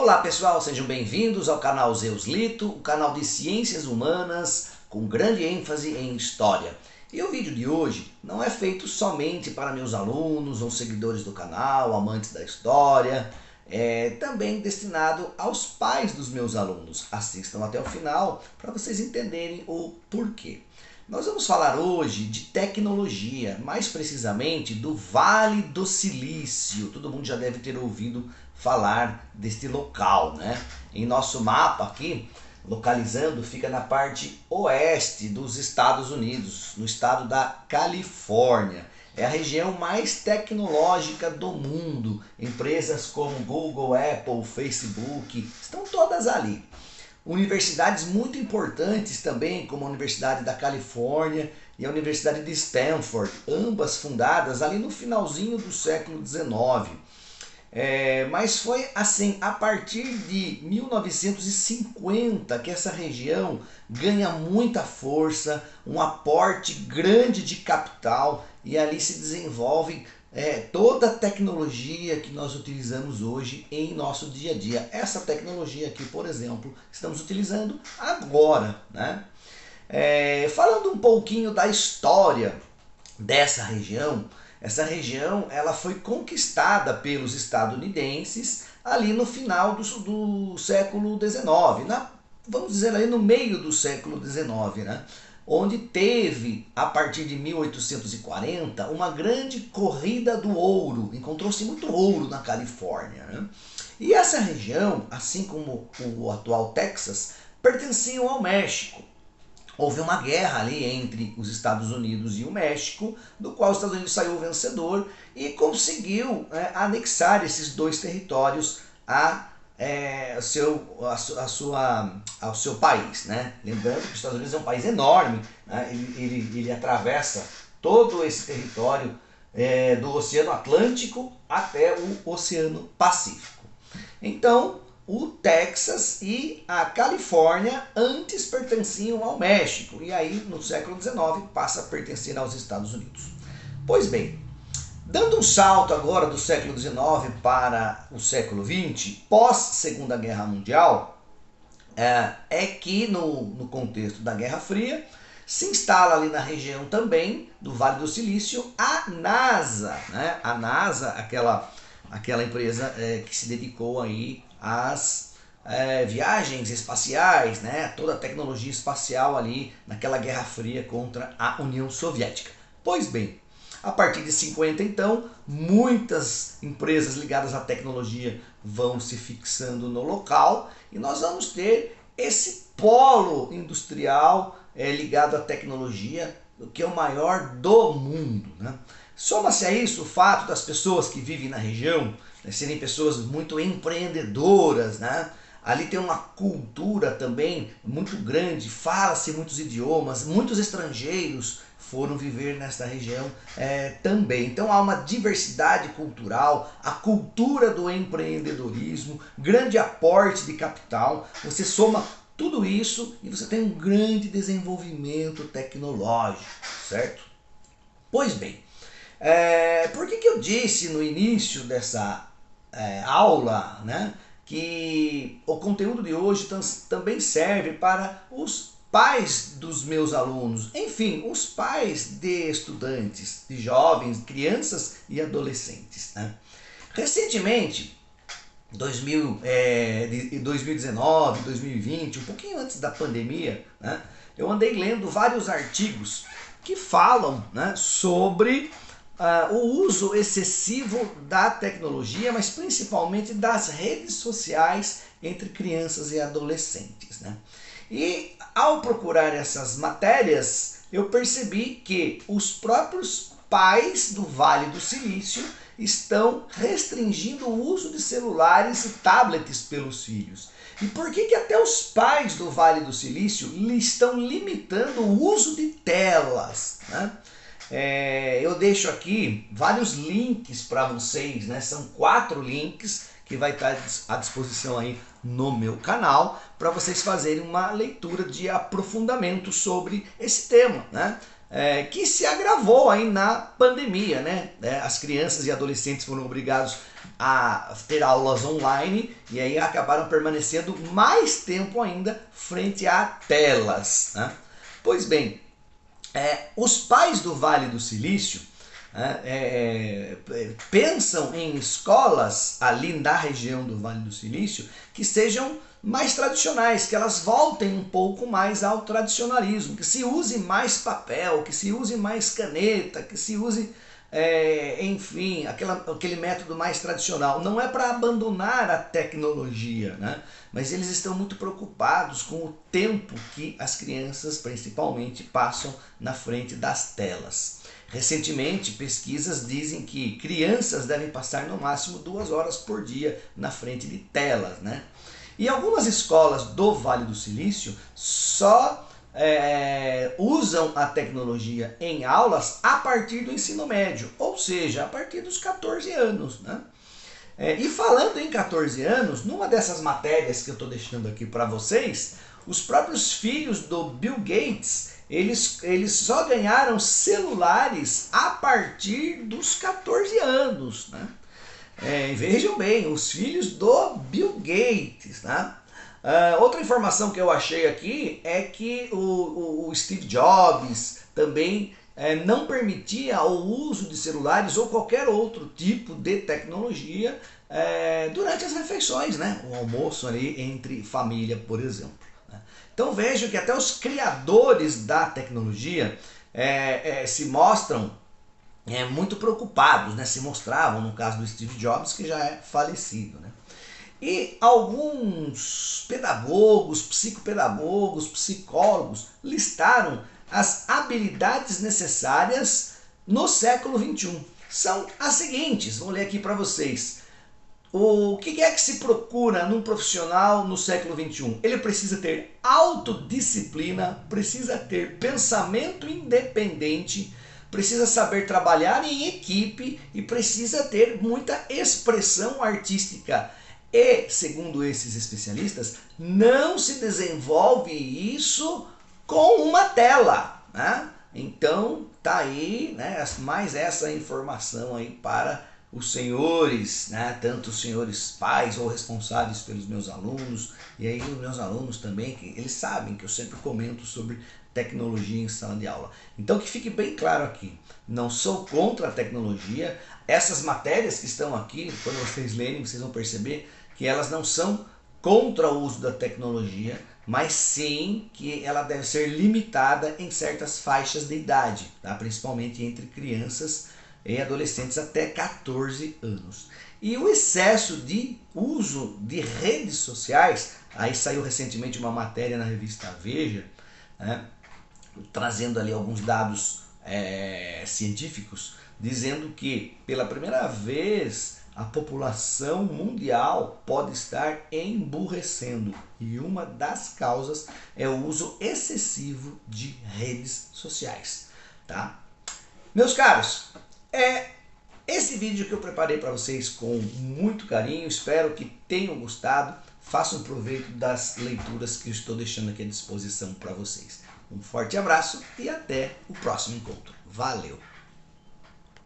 Olá pessoal, sejam bem-vindos ao canal Zeus Lito, o canal de ciências humanas com grande ênfase em história. E o vídeo de hoje não é feito somente para meus alunos ou seguidores do canal, amantes da história, é também destinado aos pais dos meus alunos. Assistam até o final para vocês entenderem o porquê. Nós vamos falar hoje de tecnologia, mais precisamente do Vale do Silício. Todo mundo já deve ter ouvido falar deste local, né? Em nosso mapa aqui, localizando, fica na parte oeste dos Estados Unidos, no estado da Califórnia. É a região mais tecnológica do mundo. Empresas como Google, Apple, Facebook, estão todas ali. Universidades muito importantes também, como a Universidade da Califórnia e a Universidade de Stanford, ambas fundadas ali no finalzinho do século XIX. Mas foi assim, a partir de 1950 que essa região ganha muita força, um aporte grande de capital e ali se desenvolve toda a tecnologia que nós utilizamos hoje em nosso dia a dia. Essa tecnologia aqui, por exemplo, estamos utilizando agora, né? Falando um pouquinho da história dessa região, essa região ela foi conquistada pelos estadunidenses ali no final do século XIX, vamos dizer ali no meio do século XIX, né? Onde teve, a partir de 1840, uma grande corrida do ouro. Encontrou-se muito ouro na Califórnia, né? E essa região, assim como o atual Texas, pertenciam ao México. Houve uma guerra ali entre os Estados Unidos e o México, do qual os Estados Unidos saiu vencedor e conseguiu anexar esses dois territórios ao seu país, né? Lembrando que os Estados Unidos é um país enorme, né? Ele atravessa todo esse território do Oceano Atlântico até o Oceano Pacífico. Então, o Texas e a Califórnia antes pertenciam ao México e aí no século XIX passa a pertencer aos Estados Unidos. Pois bem, dando um salto agora do século XIX para o século XX, pós Segunda Guerra Mundial, é que no contexto da Guerra Fria se instala ali na região também do Vale do Silício a NASA, né? A NASA, aquela empresa que se dedicou aí às viagens espaciais, né? Toda a tecnologia espacial ali naquela Guerra Fria contra a União Soviética. Pois bem, a partir de 50 então, muitas empresas ligadas à tecnologia vão se fixando no local e nós vamos ter esse polo industrial ligado à tecnologia, que é o maior do mundo, né? Soma-se a isso o fato das pessoas que vivem na região serem pessoas muito empreendedoras, né? Ali tem uma cultura também muito grande, fala-se muitos idiomas, muitos estrangeiros foram viver nesta região também. Então há uma diversidade cultural, a cultura do empreendedorismo, grande aporte de capital. Você soma tudo isso e você tem um grande desenvolvimento tecnológico, certo? Pois bem, por que eu disse no início dessa aula, né, que o conteúdo de hoje também serve para os pais dos meus alunos, enfim, os pais de estudantes, de jovens, crianças e adolescentes, né? Recentemente, 2019, 2020, um pouquinho antes da pandemia, né, eu andei lendo vários artigos que falam, né, sobre o uso excessivo da tecnologia, mas principalmente das redes sociais entre crianças e adolescentes, né? E ao procurar essas matérias, eu percebi que os próprios pais do Vale do Silício estão restringindo o uso de celulares e tablets pelos filhos. E por que até os pais do Vale do Silício estão limitando o uso de telas, né? Eu deixo aqui vários links para vocês, né? São 4 links que vai estar à disposição aí no meu canal para vocês fazerem uma leitura de aprofundamento sobre esse tema, né? Que se agravou aí na pandemia, né? As crianças e adolescentes foram obrigados a ter aulas online e aí acabaram permanecendo mais tempo ainda frente a telas, né? Pois bem, os pais do Vale do Silício pensam em escolas ali na região do Vale do Silício que sejam mais tradicionais, que elas voltem um pouco mais ao tradicionalismo, que se use mais papel, que se use mais caneta, que se use, enfim, aquele método mais tradicional. Não é para abandonar a tecnologia, né? Mas eles estão muito preocupados com o tempo que as crianças, principalmente, passam na frente das telas. Recentemente, pesquisas dizem que crianças devem passar no máximo 2 horas por dia na frente de telas, né? E algumas escolas do Vale do Silício só usam a tecnologia em aulas a partir do ensino médio, ou seja, a partir dos 14 anos, né? E falando em 14 anos, numa dessas matérias que eu estou deixando aqui para vocês, os próprios filhos do Bill Gates, eles só ganharam celulares a partir dos 14 anos, né? Vejam bem, os filhos do Bill Gates, né? Outra informação que eu achei aqui é que o Steve Jobs também não permitia o uso de celulares ou qualquer outro tipo de tecnologia durante as refeições, né? O almoço ali entre família, por exemplo. Então vejam que até os criadores da tecnologia se mostram muito preocupados, né? Se mostravam no caso do Steve Jobs, que já é falecido, né? E alguns pedagogos, psicopedagogos, psicólogos listaram as habilidades necessárias no século XXI. São as seguintes, vou ler aqui para vocês. O que é que se procura num profissional no século XXI? Ele precisa ter autodisciplina, precisa ter pensamento independente, precisa saber trabalhar em equipe e precisa ter muita expressão artística. E, segundo esses especialistas, não se desenvolve isso com uma tela, né? Então, tá aí, né, mais essa informação aí para os senhores, né, tanto os senhores pais ou responsáveis pelos meus alunos, e aí os meus alunos também, que eles sabem que eu sempre comento sobre tecnologia em sala de aula. Então que fique bem claro aqui, não sou contra a tecnologia, essas matérias que estão aqui, quando vocês lerem, vocês vão perceber que elas não são contra o uso da tecnologia, mas sim que ela deve ser limitada em certas faixas de idade, tá? Principalmente entre crianças e adolescentes até 14 anos. E o excesso de uso de redes sociais, aí saiu recentemente uma matéria na revista Veja, né, trazendo ali alguns dados científicos, dizendo que pela primeira vez a população mundial pode estar emburrecendo e uma das causas é o uso excessivo de redes sociais, tá? Meus caros, esse vídeo que eu preparei para vocês com muito carinho, espero que tenham gostado, façam proveito das leituras que eu estou deixando aqui à disposição para vocês. Um forte abraço e até o próximo encontro. Valeu!